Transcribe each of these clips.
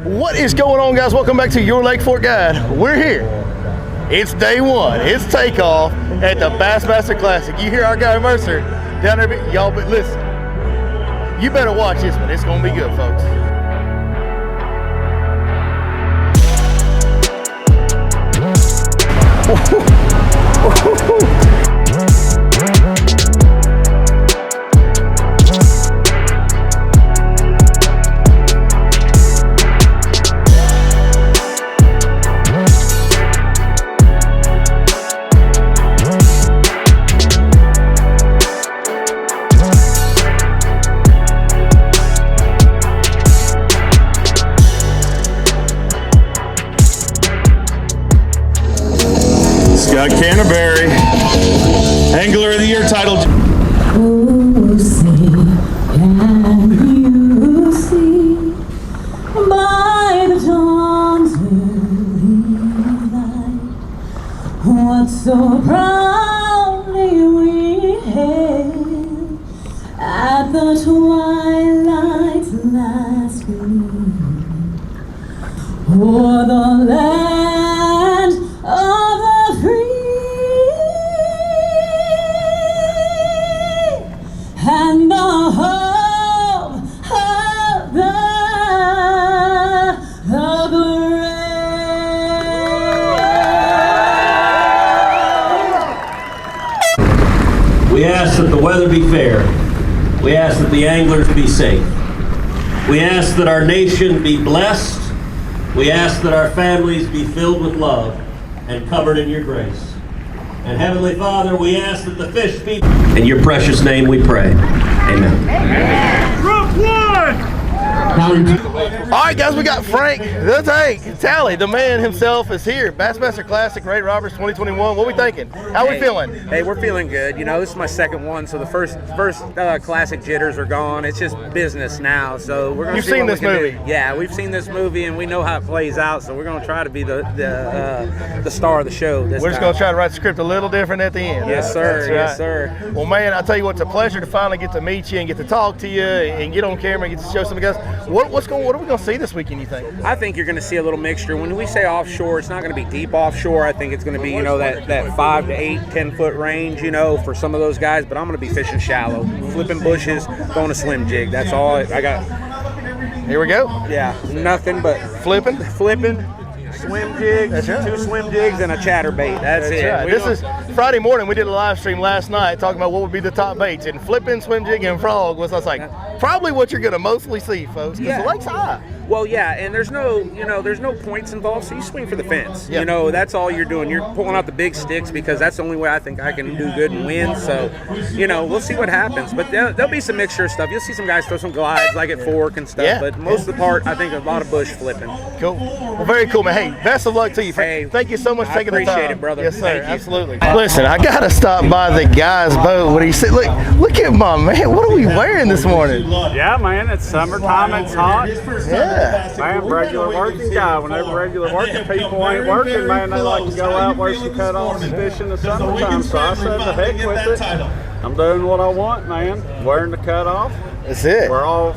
What is going on, guys? Welcome back to your Lake Fork Guide. We're here. It's day one. It's takeoff at the Bassmaster Classic. You hear our guy Mercer down there. Y'all, but listen, you better watch this one. It's going to be good, folks. Got Canterbury, Angler of the Year title. Oh, see, can you see by the dawn's early light what so proudly we hailed at the twilight's last gleam o'er the land of the free and the hope of the brave. We ask that the weather be fair. We ask that the anglers be safe. We ask that our nation be blessed. We ask that our families be filled with love and covered in your grace. And Heavenly Father, we ask that the fish be... In your precious name we pray. Amen. Rook one! All right, guys, we got Frank the Tank Tally. The man himself is here. Bassmaster Classic, Ray Roberts 2021. What we thinking? How we feeling? Hey, we're feeling good. You know, this is my second one, so the first classic jitters are gone. It's just business now, so we're going to. You've seen this movie? Yeah, we've seen this movie, and we know how it plays out. So we're going to try to be the star of the show. We're just going to try to write the script a little different at the end. Yes, sir. That's right. Yes, sir. Well, man, I tell you what, it's a pleasure to finally get to meet you and get to talk to you and get on camera and get to show some of the guys. What are we going to see this weekend, you think? I think you're going to see a little mixture. When we say offshore, it's not going to be deep offshore. I think it's going to be, you know, that 5 to 8, 10-foot range, you know, for some of those guys. But I'm going to be fishing shallow, flipping bushes, going to slim jig. That's all I got. Here we go. Yeah, nothing but flipping, swim jigs, That's right. 2 swim jigs, and a chatterbait. That's it. Right. This is Friday morning. We did a live stream last night talking about what would be the top baits, and flipping, swim jig, and frog was, I was like, probably what you're going to mostly see, folks, because the lake's high. Well, yeah, and there's no points involved, so you swing for the fence. Yep. You know, that's all you're doing. You're pulling out the big sticks because that's the only way I think I can do good and win. So, you know, we'll see what happens. But there'll be some mixture of stuff. You'll see some guys throw some glides like at fork and stuff. Yeah. But most of the part, I think a lot of bush flipping. Cool. Well, very cool, man. Hey, best of luck to you. Hey, thank you so much for taking the time. I appreciate it, brother. Yes, sir. Thank you. Absolutely. Listen, I got to stop by the guy's boat. What he said, look at my man. What are we wearing this morning? Yeah, man, it's summertime, it's hot. Yeah. Man, regular working guy. Whenever regular working people ain't working, man, they like to go out, wear some cutoffs, fish in the summertime. So I said, the heck with it. I'm doing what I want, man. Wearing the cutoff. That's it. We're all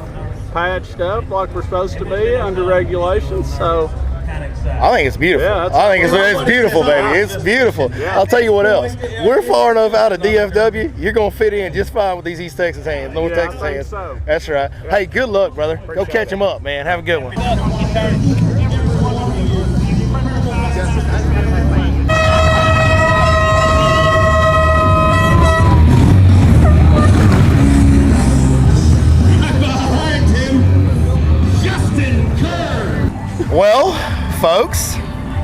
patched up like we're supposed to be under regulations, so. I think it's beautiful. Yeah, I think it's beautiful, baby. It's beautiful. Yeah. I'll tell you what else. We're far enough out of DFW. You're gonna fit in just fine with these East Texas hands, North Yeah, Texas I think hands. so. That's right. Yeah. Hey, good luck, brother. Go Appreciate catch it. them up, man. Have a good one. Well, folks,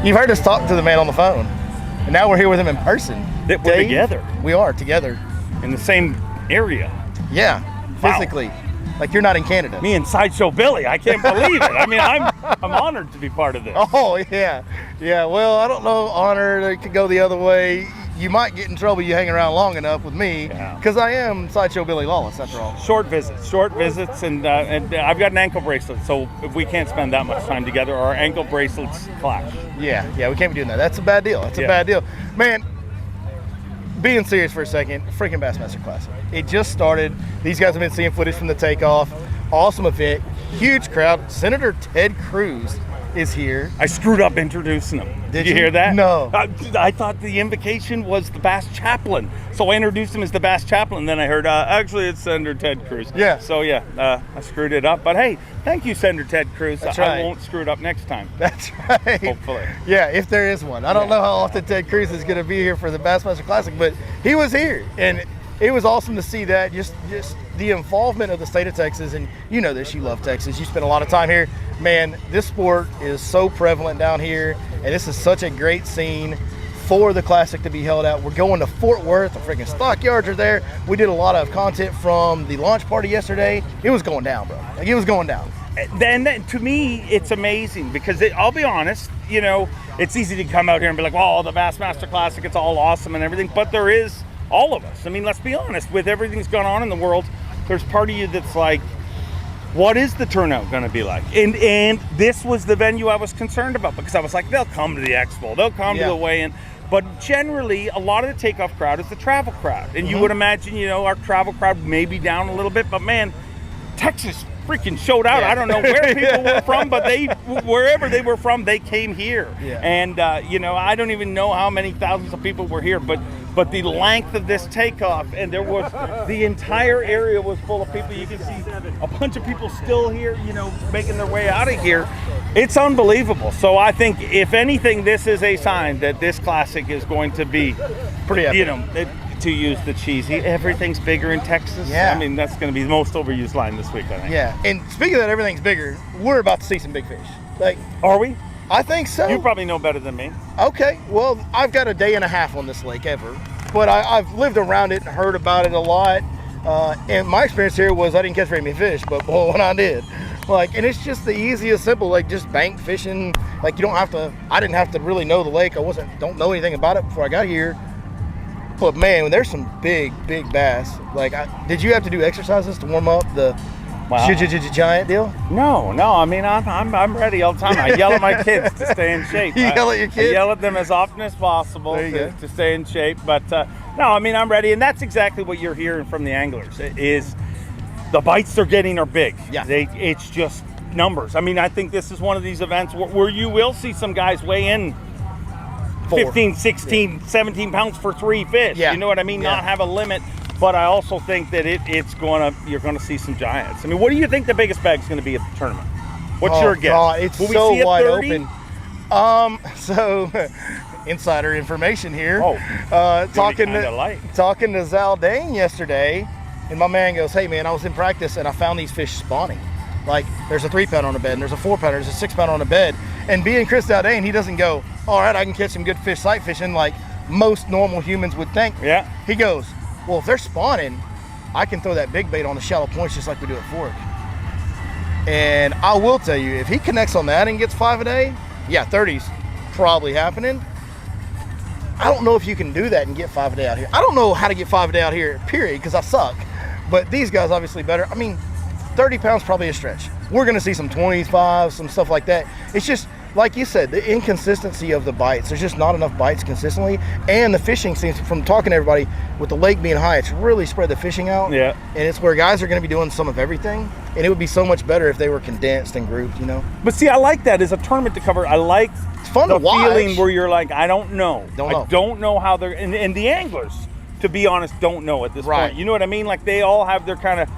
you've heard us talk to the man on the phone, and now we're here with him in person. We're Dave, together We are together. in the same area. Yeah, Wow. physically. Like you're not in Canada. Me and Sideshow Billy. I can't believe it. I mean, I'm honored to be part of this. Oh, yeah. Yeah, well, I don't know, honor, it could go the other way. You might get in trouble you hang around long enough with me, Yeah. because I am Sideshow Billy Lawless, after all. Short visits, and I've got an ankle bracelet, so if we can't spend that much time together, our ankle bracelets clash. Yeah, we can't be doing that. That's a bad deal. That's a Yeah. bad deal. Man, being serious for a second, freaking Bassmaster Classic. It just started. These guys have been seeing footage from the takeoff. Awesome event. huge crowd. Senator Ted Cruz is here. I screwed up introducing him. Did you you? hear that? No. I thought the invocation was the Bass Chaplain. So I introduced him as the Bass Chaplain. Then I heard, actually, it's Senator Ted Cruz. Yeah. So, I screwed it up. But, hey, thank you, Senator Ted Cruz. That's I right. won't screw it up next time. That's right. Hopefully. Yeah, if there is one. I don't know how often Ted Cruz is going to be here for the Bassmaster Classic, but he was here. And it was awesome to see that, just the involvement of the state of Texas. And you know this, you love Texas. You spend a lot of time here. Man, this sport is so prevalent down here, and this is such a great scene for the Classic to be held out. We're going to Fort Worth. The freaking stockyards are there. We did a lot of content from the launch party yesterday. It was going down, bro. Like, it was going down. Then to me, it's amazing because I'll be honest, it's easy to come out here and be like, well, the Bassmaster Classic, it's all awesome and everything, but there is all of us. I mean, let's be honest, with everything that's going on in the world, there's part of you that's like, what is the turnout going to be like? And this was the venue I was concerned about, because I was like, they'll come to the expo, they'll come to the weigh-in. But generally, a lot of the takeoff crowd is the travel crowd. And you would imagine, our travel crowd may be down a little bit, but man, Texas freaking showed out. I don't know where people were from, but wherever they were from, they came here. Yeah. And, I don't even know how many thousands of people were here, but the length of this takeoff, and there was, the entire area was full of people. You can see a bunch of people still here, making their way out of here. It's unbelievable. So I think, if anything, this is a sign that this Classic is going to be Pretty epic. To use the cheesy, everything's bigger in Texas. Yeah. I mean, that's going to be the most overused line this week, I think. Yeah. And speaking of that, everything's bigger, we're about to see some big fish. Like, Are we? I think so. You probably know better than me. Okay, well, I've got a day and a half on this lake ever, but I've lived around it and heard about it a lot. And my experience here was I didn't catch very many fish, but boy, when I did, and it's just the easiest, simple, just bank fishing. Like, you don't have to. I didn't have to really know the lake. Don't know anything about it before I got here. But man, there's some big bass. Like, did you have to do exercises to warm up the giant deal? No. I mean, I'm ready all the time. I yell at my kids to stay in shape. You yell at your kids? I yell at them as often as possible to stay in shape. But no, I mean, I'm ready, and that's exactly what you're hearing from the anglers. Is the bites they're getting are big. Yeah. It's just numbers. I mean, I think this is one of these events where you will see some guys weigh in 15, 16, 17 pounds for 3 fish. Yeah. You know what I mean? Yeah. Not have a limit. But I also think that you're gonna see some giants. I mean, what do you think the biggest bag's gonna be at the tournament? What's your guess? God, it's Will we so see it wide 30? open. So insider information here. Talking to Zaldane yesterday, and my man goes, "Hey man, I was in practice and I found these fish spawning. Like, there's a 3-pounder on a bed, and there's a 4-pounder, there's a 6-pounder on a bed." And being Chris Zaldane, he doesn't go, "All right, I can catch some good fish sight fishing," like most normal humans would think. Yeah. He goes, "Well, if they're spawning, I can throw that big bait on the shallow points just like we do at Fork." And I will tell you, if he connects on that and gets 5 a day, 30's probably happening. I don't know if you can do that and get 5 a day out here. I don't know how to get 5 a day out here, period, because I suck. But these guys obviously better. I mean, 30 pounds probably a stretch. We're going to see some 25, some stuff like that. It's just, like you said, the inconsistency of the bites. There's just not enough bites consistently. And the fishing seems, from talking to everybody, with the lake being high, it's really spread the fishing out. Yeah. And it's where guys are going to be doing some of everything. And it would be so much better if they were condensed and grouped, But see, I like that as a tournament to cover. I like It's fun the to watch. feeling where you're like, I don't know. Don't know. I don't know how they're, and the anglers, to be honest, don't know at this Right. point. You know what I mean? Like, they all have their kind of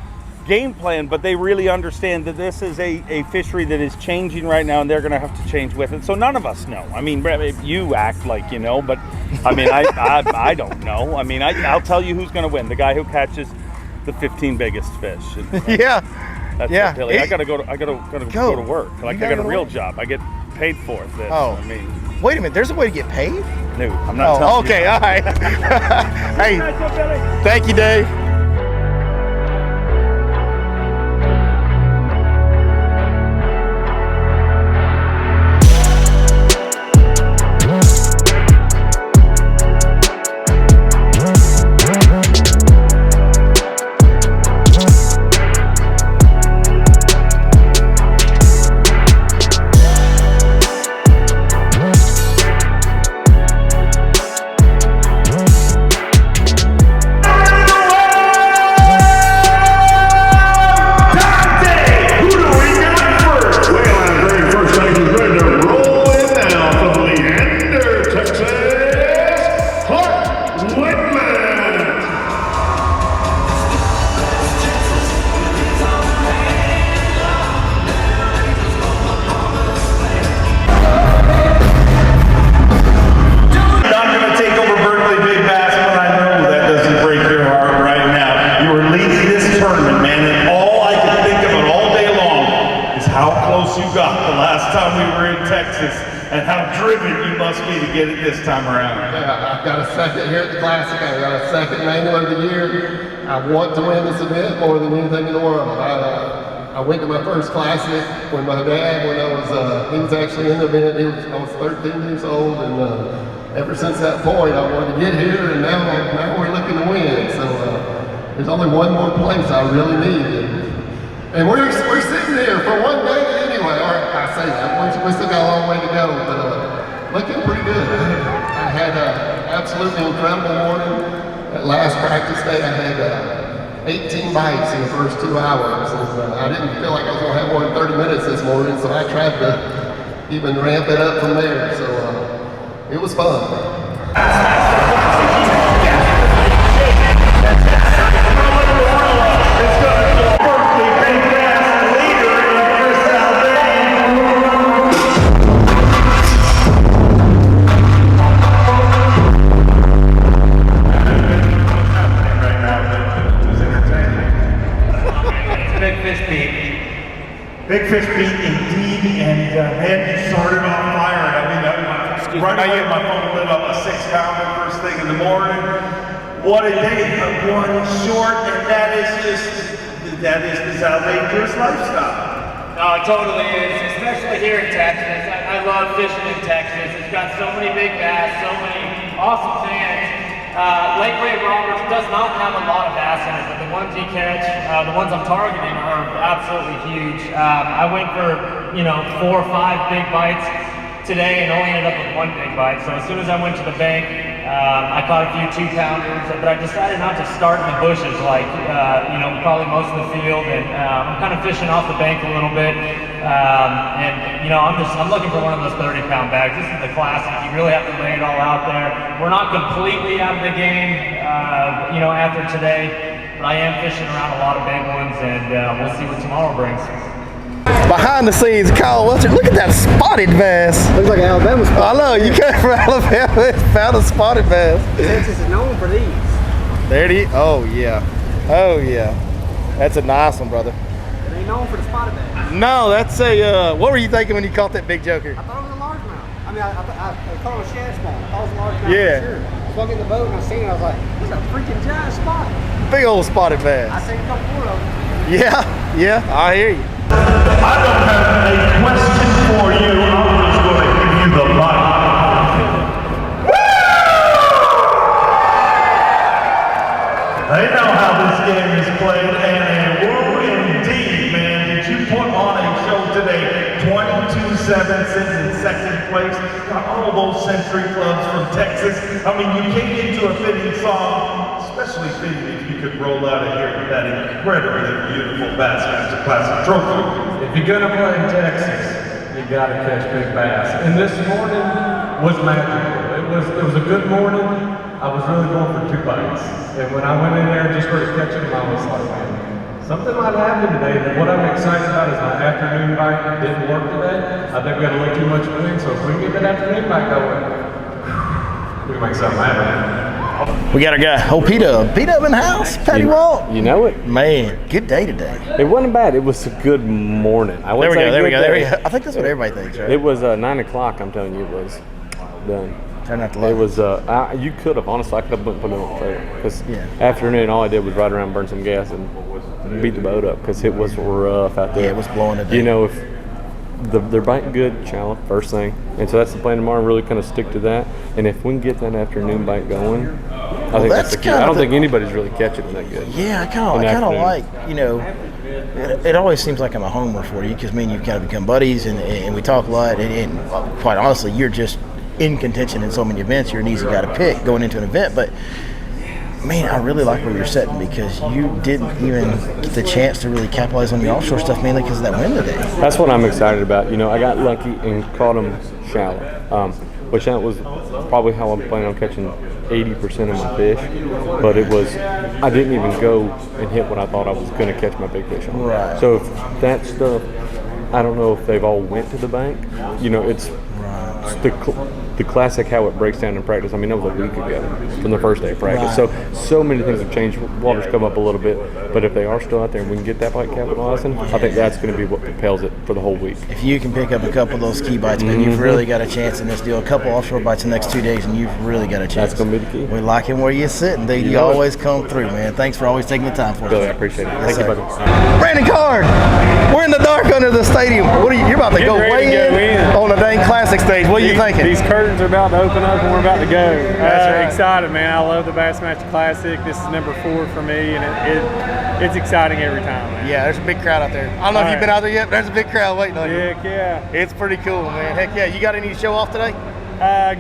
game plan, but they really understand that this is a fishery that is changing right now, and they're going to have to change with it. So none of us know. I mean, you act like you know, but I mean, I don't know. I mean, I'll tell you who's going to win: the guy who catches the 15 biggest fish. And, Yeah. that's Yeah. Billy. I gotta go to work. Like, I got a real job. I get paid for this. Oh. I mean, Wait a minute. There's a way to get paid? no, I'm not telling you. Okay. All right. Hey, thank you, Dave. the last time we were in Texas and how driven you must be to get it this time around. Yeah, I've got a second here at the Classic. I've got a second Angler of the Year. I want to win this event more than anything in the world. I went to my first Classic when my dad, when he was actually in the event. I was 13 years old, and ever since that point, I wanted to get here, and now we're looking to win. So there's only one more place I really need. And we're sitting here for one day anyway. Or I say that, we still got a long way to go, but looking pretty good. I had an absolutely incredible morning. At last practice day, I had 18 bites in the first 2 hours. And, I didn't feel like I was going to have more than 30 minutes this morning, so I tried to even ramp it up from there. So it was fun. Big fish beat indeed, and man, you started on fire. I mean, right now you have my phone lit up, a 6-pounder first thing in the morning. What a day, but one short, and that is the outrageous lifestyle. No, it totally is, especially here in Texas. I love fishing in Texas. It's got so many big bass, so many awesome fans. Lake Ray Roberts does not have a lot of bass in it, but the ones he catch, the ones I'm targeting are absolutely huge. I went for 4 or 5 big bites today and only ended up with 1 big bite. So as soon as I went to the bank, I caught a few 2-pounders, but I decided not to start in the bushes like probably most of the field, and I'm kind of fishing off the bank a little bit. I'm looking for one of those 30-pound bags. This is the Classic. You really have to lay it all out there. We're not completely out of the game, after today, but I am fishing around a lot of big ones, and we'll see what tomorrow brings. Behind the scenes, Kyle Welcher. Look at that spotted bass. Looks like an Alabama spot. I know, you came from Alabama and found a spotted bass. Texas is known for these. There it is. Oh, yeah. Oh, yeah. That's a nice one, brother. It ain't known for the spotted bass. No, that's a, what were you thinking when you caught that big joker? I thought it was a largemouth. I mean, I caught it a shad spawn. I thought it was a largemouth Yeah. for sure. So I get in the boat and I seen it, I was like, this is a freaking giant spot. Big old spotted bass. I seen a couple more of them. Yeah, I hear you. I don't have a question for you. I'm just going to give you the mic. They know how this game is played, and woo indeed, man. Did you put on a show today? 22 7s in second place. Got all those Century Clubs from Texas. I mean, you came into a fitting song, especially fitting if you could roll out of here with that incredibly beautiful Bassmaster Classic trophy. If you're gonna play in Texas, you gotta catch big bass. And this morning was magical. It was a good morning. I was really going for 2 bites. And when I went in there and just started catching them, I was like, man, something might happen today. And what I'm excited about is my afternoon bite didn't work today. I think we had a little too much wind, so if we can get that afternoon bite going, we can make something happen. We got our guy, P-Dub. P-Dub in the house, Patty Walt. You know it. Man, good day today. It wasn't bad. It was a good morning. There we go. I think that's what everybody thinks, right? It was 9 o'clock, I'm telling you, it was done. Try not to love it. Was, you could have, honestly, I could have put it on the trailer. Because afternoon, all I did was ride around, burn some gas, and beat the boat up, because it was rough out there. Yeah, it was blowing it down. You know, if they're biting good, shallow, first thing. And so that's the plan tomorrow, really kind of stick to that. And if we can get that afternoon bite going, I think that's the key. I don't think anybody's really catching them that good. Yeah, I kind of like, it always seems like I'm a homer for you, because me and you kind of become buddies, and we talk a lot, and quite honestly, you're just in contention in so many events. You're an easy guy to pick going into an event, but man, I really like where you're sitting, because you didn't even get the chance to really capitalize on the offshore stuff, mainly because of that wind today. That's what I'm excited about. I got lucky and caught them shallow, which that was probably how I'm planning on catching 80% of my fish. But I didn't even go and hit what I thought I was going to catch my big fish on. Right. So if that stuff, I don't know if they've all went to the bank. It's the classic, how it breaks down in practice. I mean, that was a week ago from the first day of practice. So many things have changed. Water's come up a little bit, but if they are still out there and we can get that bite capitalizing, I think that's going to be what propels it for the whole week. If you can pick up a couple of those key bites, man, you've really got a chance in this deal. A couple offshore bites the next 2 days, and you've really got a chance. That's going to be the key. We like him where you're sitting, dude. You always come through, man. Thanks for always taking the time for us. Billy, I appreciate it. Yes, Thank you, sir. buddy. Brandon Card, we're in the dark under the stadium. What are you? You're about to go way in on the dang classic stage. What are you thinking? These curtains are about to open up and we're about to go. That's right. Excited, man. I love the Bassmaster Classic. This is number 4 for me, and it's exciting every time, man. Yeah, there's a big crowd out there. I don't know if you've been out there yet, but there's a big crowd waiting on you. Heck yeah. It's pretty cool, man. Heck yeah. You got any to show off today?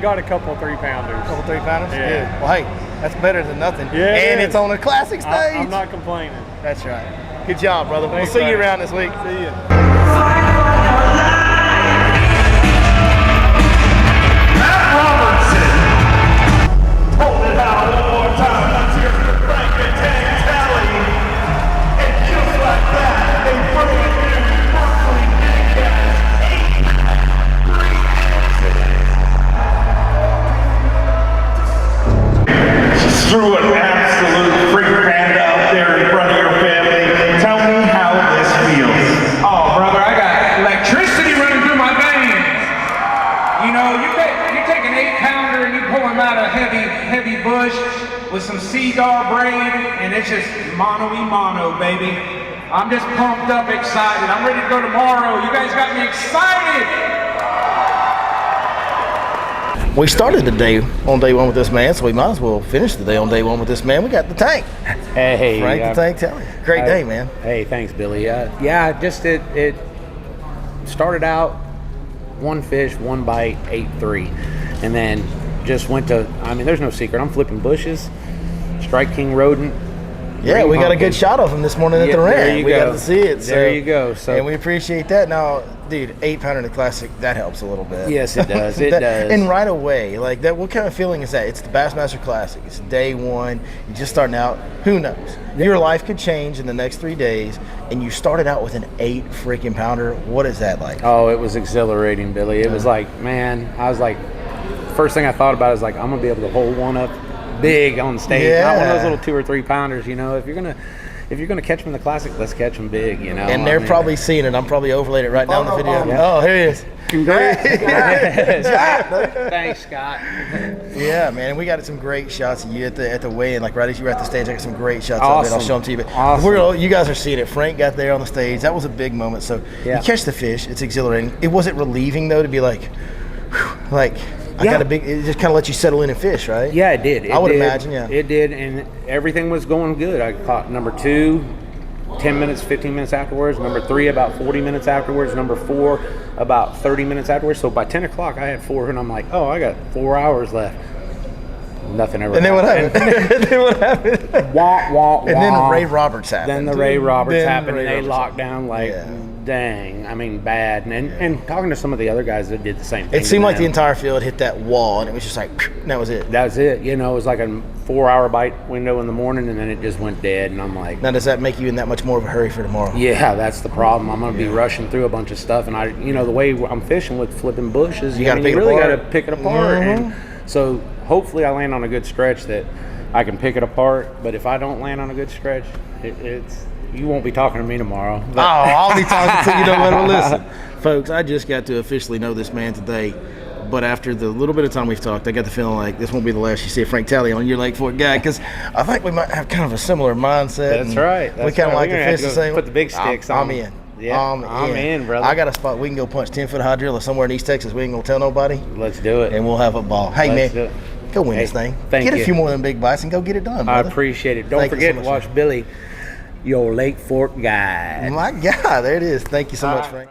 Got a couple 3-pounders. Couple 3-pounders? Yeah. Well, hey, that's better than nothing. Yeah, and it's on a classic stage. I'm not complaining. That's right. Good job, brother. Thanks, we'll see you buddy. around this week. See you. Threw an absolute freak band out there in front of your family. Tell me how this feels. Oh, brother, I got electricity running through my veins. You know, you take an 8-pounder and you pull him out of heavy bush with some cedar braid, and it's just mano-y-mano, baby. I'm just pumped up, excited. I'm ready to go tomorrow. You guys got me excited. We started the day on day one with this man, so we might as well finish the day on day one with this man. We got the tank. Hey, Frank the Tank Tally. Great day, man. Hey, thanks, Billy. Yeah, just it started out 1 fish, 1 bite, 8-3, and then just went to. I mean, there's no secret. I'm flipping bushes, Strike King rodent. Yeah, we got a good shot of him this morning at the ramp. We got to see it. There you go. So, and we appreciate that. Now, dude, 8-pounder in the classic, that helps a little bit. Yes, it does. It does. And right away, like that, what kind of feeling is that? It's the Bassmaster Classic. It's day one. You're just starting out. Who knows? Your life could change in the next 3 days, and you started out with an 8 freaking pounder. What is that like? Oh, it was exhilarating, Billy. It was like, man, I was like, first thing I thought about is like, I'm gonna be able to hold one up big on stage, not one of those little 2 or 3 pounders. You know, if you're gonna catch them in the classic, let's catch them big. You know, and they're probably seeing it. I'm probably overlaid it right now in the video. Oh, here he is. Congrats. Thanks, Scott. Yeah, man, and we got some great shots of you at the weigh-in. Like right as you were at the stage, I got some great shots of it. I'll show them to you. But you guys are seeing it. Frank got there on the stage. That was a big moment. So you catch the fish. It's exhilarating. It wasn't relieving though to be like, I got a big. It just kind of lets you settle in and fish, right? Yeah, it did. I would imagine. Yeah, it did, and everything was going good. I caught number 2, 10 minutes, 15 minutes afterwards. Number 3, about 40 minutes afterwards. Number 4, about 30 minutes afterwards. So by 10 o'clock, I had 4, and I'm like, oh, I got 4 hours left. Nothing ever. And then what happened? And then what happened? Wah, wah, wah. And then Ray Roberts happened. Then the Ray Roberts happened, and they locked down like, dang. I mean, bad. And talking to some of the other guys that did the same thing. It seemed like the entire field hit that wall, and it was just like, and that was it. That was it. You know, it was like a 4-hour bite window in the morning, and then it just went dead. And I'm like, now does that make you in that much more of a hurry for tomorrow? Yeah, that's the problem. I'm going to be rushing through a bunch of stuff, and the way I'm fishing with flipping bushes, you really got to pick it apart. And so hopefully I land on a good stretch that I can pick it apart. But if I don't land on a good stretch, you won't be talking to me tomorrow. Oh, I'll be talking to you. Don't let him listen. Folks, I just got to officially know this man today. But after the little bit of time we've talked, I got the feeling like this won't be the last you see Frank Tally on Your Lake Fort Guy, because I think we might have kind of a similar mindset. That's right. We kind of like to fish the same. Put the big sticks on. I'm in. Yeah, I'm in, brother. I got a spot. We can go punch 10-foot high drill or somewhere in East Texas. We ain't gonna tell nobody. Let's do it. And we'll have a ball. Hey, man, go win this thing. Get a few more of them big bites and go get it done, brother. I appreciate it. Don't forget to watch Billy, Your Lake Fort Guy. My God, there it is. Thank you so much, Frank.